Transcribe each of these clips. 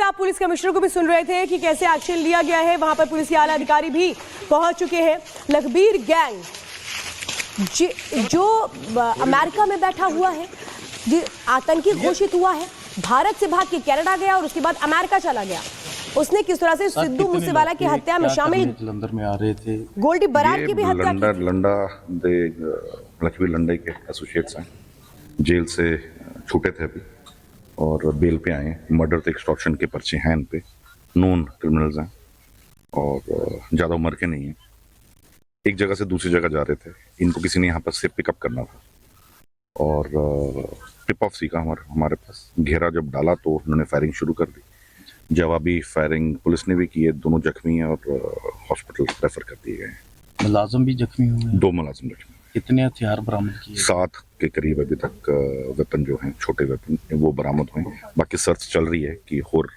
वक्त आप police commissioner को भी सुन रहे थे कि कैसे एक्शन लिया गया है। वहां पर पुलिस के आला अधिकारी भी पहुंच चुके हैं। लखबीर गैंग जो अमेरिका में बैठा हुआ है, जी आतंकी घोषित हुआ है, भारत से भाग के कनाडा गया और उसके बाद अमेरिका चला गया। उसने किस तरह से सिद्धू मूसेवाला की हत्या में शामिल लंदर में आ रहे थे, गोल्डी बराड की भी हत्या की। लंडा दे लखबीर लंडे के एसोसिएट्स हैं, जेल से छूटे थे अभी और बेल पे आए। मर्डर तो एक्सटॉर्शन के पर्चे हैं इन पे, नोन क्रिमिनल्स हैं और ज़्यादा उम्र के नहीं हैं। एक जगह से दूसरी जगह जा रहे थे। इनको किसी ने यहाँ पर से पिकअप करना था और टिप ऑफ सीखा हमारे पास। घेरा जब डाला तो उन्होंने फायरिंग शुरू कर दी। जवाबी फायरिंग पुलिस ने भी की है। दोनों जख्मी हैं और हॉस्पिटल रेफर कर दिए गए हैं। मुलाजिम भी जख्मी हुए? 2 मुलाजिम जख्मी। कितने हथियार बरामद किए? 7 के करीब अभी तक वेपन जो हैं, छोटे वेपन, वो बरामद हुए। बाकी सर्च चल रही है कि और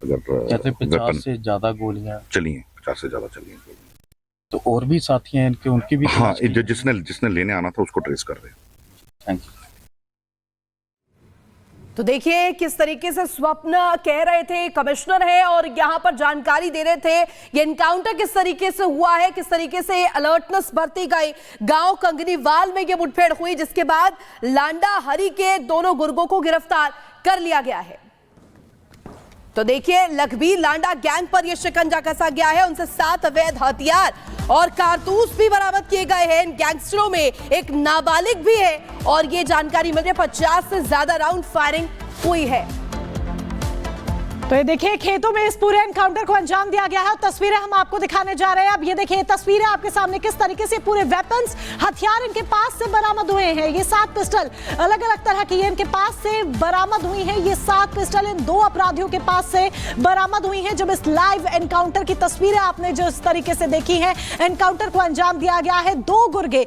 अगर 50 से ज्यादा गोलियां चली हैं, 50 से ज्यादा चली हैं। तो और भी साथी हैं इनके, उनकी भी? हाँ, जिसने लेने आना था उसको ट्रेस कर रहे हैं। Thank you. तो देखिए किस तरीके से स्वप्न कह रहे थे, कमिश्नर है और यहां पर जानकारी दे रहे थे ये एनकाउंटर किस तरीके से हुआ है, किस तरीके से अलर्टनेस बरती गई। गांव कंगनीवाल में ये मुठभेड़ हुई जिसके बाद लांडा हरी के दोनों गुर्गों को गिरफ्तार कर लिया गया है। तो देखिए लखबीर लांडा गैंग पर यह शिकंजा कसा गया है। उनसे 7 अवैध हथियार और कारतूस भी बरामद किए गए हैं। इन गैंगस्टरों में एक नाबालिग भी है और ये जानकारी मिल रही है 50 से ज्यादा राउंड फायरिंग हुई है। तो ये देखिए खेतों में इस पूरे एनकाउंटर को अंजाम दिया गया है। तस्वीरें हम आपको दिखाने जा रहे हैं। अब ये देखिए तस्वीरें आपके सामने किस तरीके से पूरे वेपन्स, हथियार इनके पास से बरामद हुए हैं। ये 7 पिस्टल अलग अलग तरह की इनके पास से बरामद हुई हैं। ये 7 पिस्टल इन 2 अपराधियों के पास से बरामद हुई हैं। जब इस लाइव एनकाउंटर की तस्वीरें आपने जो इस तरीके से देखी हैं, एनकाउंटर को अंजाम दिया गया है। 2 गुर्गे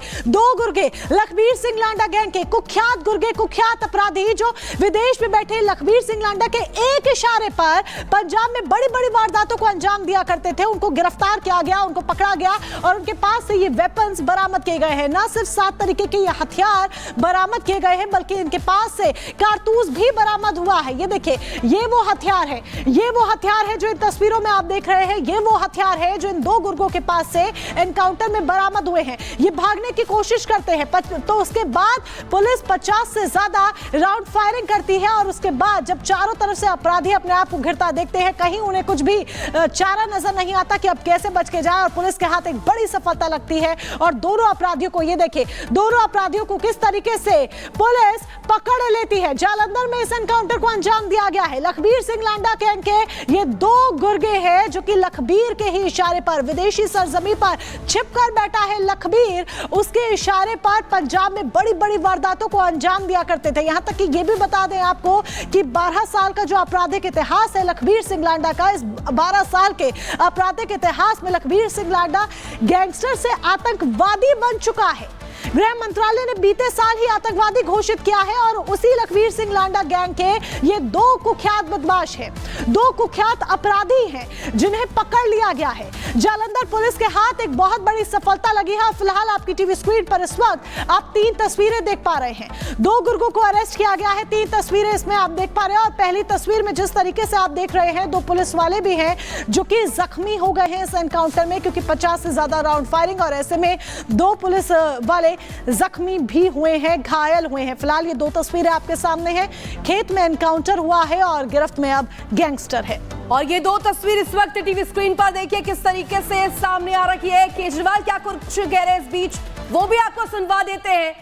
लखबीर सिंह लांडा गैंग के कुख्यात गुर्गे, कुख्यात अपराधी जो विदेश में बैठे लखबीर सिंह लांडा के एक इशारे पर पंजाब में बड़ी बड़ी वारदातों को अंजाम दिया करते थे। उनको गिरफ्तार किया गया, उनको पकड़ा गया और उनके पास से ये वेपन्स बरामद किए गए हैं। ना सिर्फ 7 तरीके के ये हथियार बरामद किए गए हैं बल्कि इनके पास से कारतूस भी बरामद हुआ है। ये देखिए ये वो हथियार है, ये वो हथियार है जो इन तस्वीरों में आप देख रहे हैं। ये वो हथियार है जो इन 2 गुर्गों के पास से एनकाउंटर में बरामद हुए हैं। ये भागने की कोशिश करते हैं तो उसके बाद पुलिस 50 से ज्यादा राउंड फायरिंग करती है और उसके बाद जब चारों तरफ से अपराधी अपने आप को घिरता देखते हैं, कहीं उन्हें कुछ भी चारा नजर नहीं आता कि अब कैसे बच के जाए और पुलिस के हाथ एक बड़ी सफलता लगती है और दोनों अपराधियों को, ये देखिए दोनों अपराधियों को किस तरीके से पुलिस पकड़ लेती है। जालंधर में इस एनकाउंटर को अंजाम दिया गया है। लखबीर सिंह लांडा गैंग के ये 2 गुर्गे हैं जो कि लखबीर के ही इशारे पर विदेशी सरजमी पर छिपकर बैठा है। लखबीर उसके इशारे पर पंजाब में बड़ी बड़ी वारदातों को अंजाम दिया करते थे। यहां तक कि ये भी बता दें आपको कि 12 साल का जो आपराधिक इतिहास है लखबीर सिंह लांडा का, इस 12 साल के आपराधिक इतिहास में लखबीर सिंह लांडा गैंगस्टर से आतंकवादी बन चुका है। गृह मंत्रालय ने बीते साल ही आतंकवादी घोषित किया है और उसी लखबीर सिंह लांडा गैंग के ये 2 कुख्यात बदमाश हैं, 2 कुख्यात अपराधी हैं जिन्हें पकड़ लिया गया है। जालंधर पुलिस के हाथ एक बहुत बड़ी सफलता लगी है। फिलहाल आपकी टीवी स्क्रीन पर इस वक्त आप 3 तस्वीरें देख पा रहे हैं। 2 गुर्गों को अरेस्ट किया गया है। 3 तस्वीरें इसमें आप देख पा रहे हैं और पहली तस्वीर में जिस तरीके से आप देख रहे हैं 2 पुलिस वाले भी हैं जो कि जख्मी हो गए हैं इस एनकाउंटर में, क्योंकि 50 से ज्यादा राउंड फायरिंग और ऐसे में 2 पुलिस वाले जख्मी भी हुए हैं, घायल हुए हैं। फिलहाल ये 2 तस्वीरें आपके सामने हैं। खेत में एनकाउंटर हुआ है और गिरफ्त में अब गैंगस्टर है। और ये 2 तस्वीर इस वक्त टीवी स्क्रीन पर देखिए किस तरीके से सामने आ रही है। केजरीवाल क्या कुछ कह रहे हैं इस बीच, वो भी आपको सुनवा देते हैं।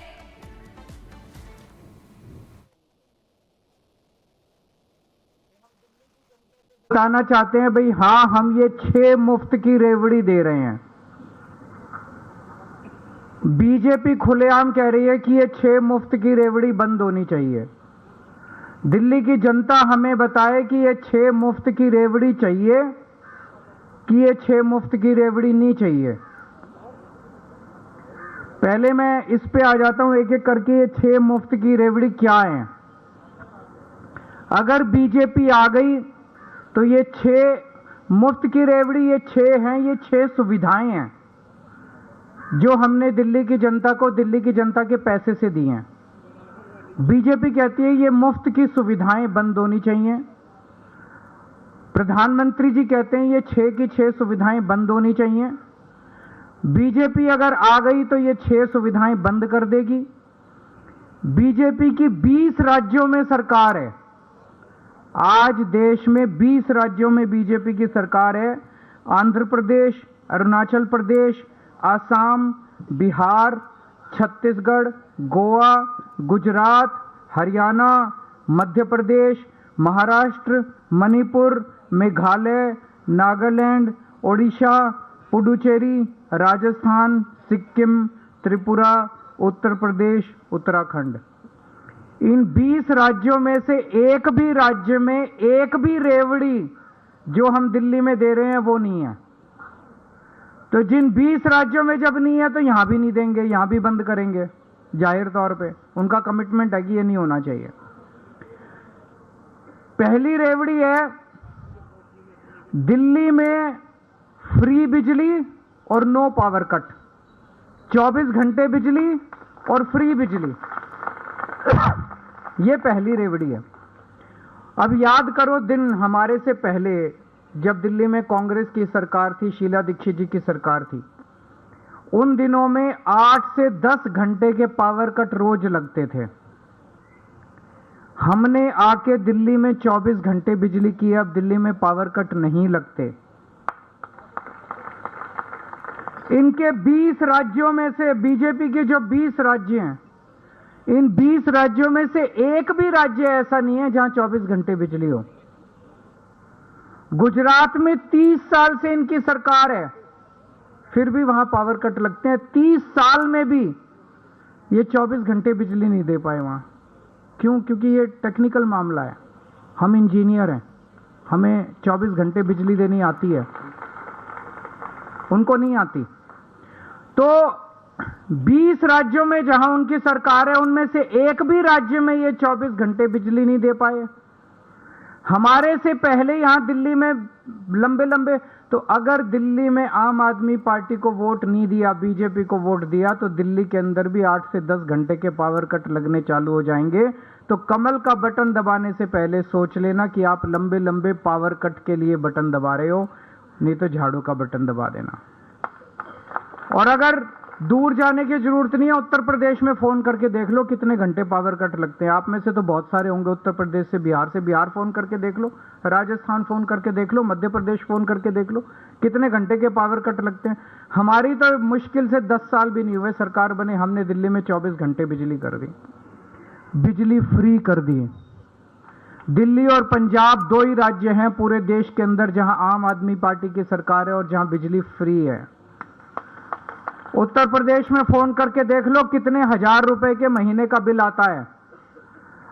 बताना चाहते हैं भाई, हाँ हम ये 6 मुफ्त की रेवड़ी दे रहे हैं। बीजेपी खुलेआम कह रही है कि ये 6 मुफ्त की रेवड़ी बंद होनी चाहिए। दिल्ली की जनता हमें बताए कि ये 6 मुफ्त की रेवड़ी चाहिए कि ये 6 मुफ्त की रेवड़ी नहीं चाहिए। पहले मैं इस पे आ जाता हूं एक एक करके, ये 6 मुफ्त की रेवड़ी क्या है। अगर बीजेपी आ गई तो ये 6 मुफ्त की रेवड़ी, ये 6 हैं, ये 6 सुविधाएं हैं जो हमने दिल्ली की जनता को दिल्ली की जनता के पैसे से दी हैं। बीजेपी कहती है ये मुफ्त की सुविधाएं बंद होनी चाहिए प्रधानमंत्री जी कहते हैं ये 6 की 6 सुविधाएं बंद होनी चाहिए। बीजेपी अगर आ गई तो ये 6 सुविधाएं बंद कर देगी। बीजेपी की 20 राज्यों में सरकार है। आज देश में 20 राज्यों में बीजेपी की सरकार है। आंध्र प्रदेश, अरुणाचल प्रदेश, असम, बिहार, छत्तीसगढ़, गोवा, गुजरात, हरियाणा, मध्य प्रदेश, महाराष्ट्र, मणिपुर, मेघालय, नागालैंड, ओडिशा, पुडुचेरी, राजस्थान, सिक्किम, त्रिपुरा, उत्तर प्रदेश, उत्तराखंड। इन 20 राज्यों में से एक भी राज्य में एक भी रेवड़ी जो हम दिल्ली में दे रहे हैं वो नहीं है। तो जिन 20 राज्यों में जब नहीं है तो यहां भी नहीं देंगे, यहां भी बंद करेंगे। जाहिर तौर पे उनका कमिटमेंट है कि ये नहीं होना चाहिए। पहली रेवड़ी है दिल्ली में फ्री बिजली और नो पावर कट, 24 घंटे बिजली और फ्री बिजली। ये पहली रेवड़ी है। अब याद करो दिन हमारे से पहले जब दिल्ली में कांग्रेस की सरकार थी, शीला दीक्षित जी की सरकार थी, उन दिनों में 8 से 10 घंटे के पावर कट रोज लगते थे। हमने आके दिल्ली में 24 घंटे बिजली की। अब दिल्ली में पावर कट नहीं लगते। इनके 20 राज्यों में से बीजेपी के जो 20 राज्य हैं, इन 20 राज्यों में से एक भी राज्य ऐसा नहीं है जहां 24 घंटे बिजली हो। गुजरात में 30 साल से इनकी सरकार है, फिर भी वहां पावर कट लगते हैं। 30 साल में भी ये 24 घंटे बिजली नहीं दे पाए वहां। क्यों? क्योंकि ये टेक्निकल मामला है। हम इंजीनियर हैं, हमें 24 घंटे बिजली देनी आती है, उनको नहीं आती। तो 20 राज्यों में जहां उनकी सरकार है उनमें से एक भी राज्य में ये 24 घंटे बिजली नहीं दे पाए। हमारे से पहले यहां दिल्ली में लंबे लंबे, तो अगर दिल्ली में आम आदमी पार्टी को वोट नहीं दिया, बीजेपी को वोट दिया, तो दिल्ली के अंदर भी 8 से 10 घंटे के पावर कट लगने चालू हो जाएंगे। तो कमल का बटन दबाने से पहले सोच लेना कि आप लंबे लंबे पावर कट के लिए बटन दबा रहे हो, नहीं तो झाड़ू का बटन दबा देना। और अगर दूर जाने की जरूरत नहीं है, उत्तर प्रदेश में फोन करके देख लो कितने घंटे पावर कट लगते हैं। आप में से तो बहुत सारे होंगे उत्तर प्रदेश से बिहार फोन करके देख लो, राजस्थान फोन करके देख लो, मध्य प्रदेश फोन करके देख लो कितने घंटे के पावर कट लगते हैं। हमारी तो मुश्किल से 10 साल भी नहीं हुए सरकार बने, हमने दिल्ली में 24 घंटे बिजली कर दी, बिजली फ्री कर दी। दिल्ली और पंजाब 2 ही राज्य हैं पूरे देश के अंदर जहां आम आदमी पार्टी की सरकार है और जहां बिजली फ्री है। उत्तर प्रदेश में फोन करके देख लो कितने हजार रुपए के महीने का बिल आता है।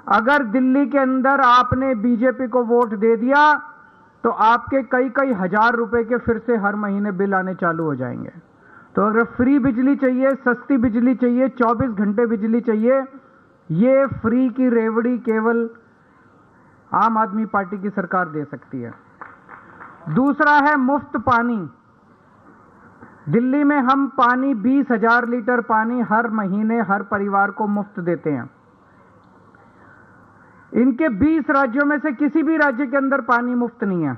अगर दिल्ली के अंदर आपने बीजेपी को वोट दे दिया तो आपके कई हजार रुपए के फिर से हर महीने बिल आने चालू हो जाएंगे। तो अगर फ्री बिजली चाहिए, सस्ती बिजली चाहिए, 24 घंटे बिजली चाहिए, ये फ्री की रेवड़ी केवल आम आदमी पार्टी की सरकार दे सकती है। दूसरा है मुफ्त पानी। दिल्ली में हम पानी 20,000 लीटर पानी हर महीने हर परिवार को मुफ्त देते हैं। इनके 20 राज्यों में से किसी भी राज्य के अंदर पानी मुफ्त नहीं है।